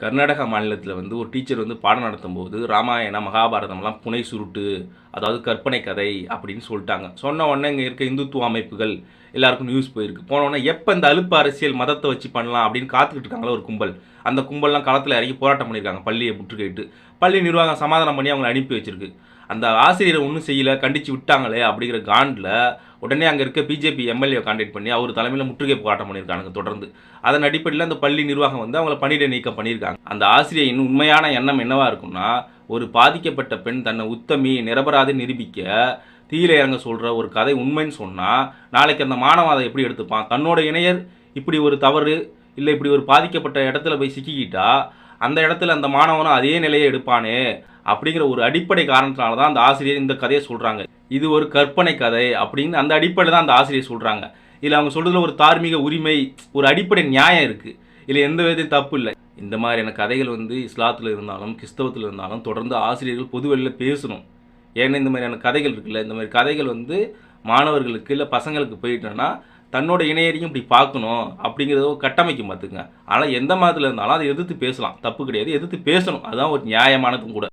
கர்நாடகா மாநிலத்தில் ஒரு டீச்சர் பாடம் நடத்தும்போது ராமாயணம் மகாபாரதம்லாம் புனை சுருட்டு, அதாவது கற்பனை கதை அப்படின்னு சொல்லிட்டாங்க. சொன்ன உடனே இங்கே இருக்க இந்துத்துவ அமைப்புகள் எல்லாருக்கும் நியூஸ் போயிருக்கு. போன உடனே எப்போ இந்த அலுப்பு அரசியல் மதத்தை வச்சு பண்ணலாம் அப்படின்னு காத்துக்கிட்டு இருக்காங்களா ஒரு கும்பல். அந்த கும்பல்லாம் களத்தில் இறங்கி போராட்டம் பண்ணியிருக்காங்க. பள்ளியை முற்றுகையிட்டு பள்ளி நிர்வாகம் சமாதானம் பண்ணி அவங்களை அனுப்பி வச்சிருக்கு. அந்த ஆசிரியரை ஒன்றும் செய்யலை, கண்டித்து விட்டாங்களே அப்படிங்கிற காண்டில் உடனே அங்கே இருக்க பிஜேபி எம்எல்ஏ கான்டாக்ட் பண்ணி அவர் தலைமையில் முற்றுகை போராட்டம் பண்ணியிருக்காங்க தொடர்ந்து. அதன் அடிப்படையில் அந்த பள்ளி நிர்வாகம் அவங்கள பணியிட நீக்கம் பண்ணியிருக்காங்க. அந்த ஆசிரியரின் உண்மையான எண்ணம் என்னவா இருக்கும்னா, ஒரு பாதிக்கப்பட்ட பெண் தன்னை உத்தமி நிரபராதி நிரூபிக்க தீயில இறங்க சொல்கிற ஒரு கதை உண்மைன்னு சொன்னால், நாளைக்கு அந்த மாணவன் அதை எப்படி எடுத்துப்பான்? தன்னோட இணையர் இப்படி ஒரு தவறு இல்லை இப்படி ஒரு பாதிக்கப்பட்ட இடத்துல போய் சிக்கிக்கிட்டா அந்த இடத்துல அந்த மாணவனும் அதே நிலையை எடுப்பானே அப்படிங்கிற ஒரு அடிப்படை காரணத்தினால தான் அந்த ஆசிரியர் இந்த கதையை சொல்கிறாங்க. இது ஒரு கற்பனை கதை அப்படின்னு அந்த அடிப்படையில் தான் அந்த ஆசிரியர் சொல்கிறாங்க. இதில் அவங்க சொல்கிறதுல ஒரு தார்மீக உரிமை, ஒரு அடிப்படை நியாயம் இருக்குது. இதில் எந்த விதத்தையும் தப்பு இல்லை. இந்த மாதிரியான கதைகள் இஸ்லாத்தில் இருந்தாலும் கிறிஸ்தவத்தில் இருந்தாலும் தொடர்ந்து ஆசிரியர்கள் பொதுவெளியில் பேசணும். ஏன்னா இந்த மாதிரியான கதைகள் இருக்குல்ல, இந்த மாதிரி கதைகள் மாணவர்களுக்கு இல்லை பசங்களுக்கு போயிட்டோன்னா தன்னோட இணையரையும் இப்படி பார்க்கணும் அப்படிங்கிறத கட்டமைக்கும் பார்த்துங்க. ஆனால் எந்த மதத்தில் இருந்தாலும் அதை எதிர்த்து பேசலாம், தப்பு கிடையாது. எதிர்த்து பேசணும், அதுதான் ஒரு நியாயமானதும் கூட.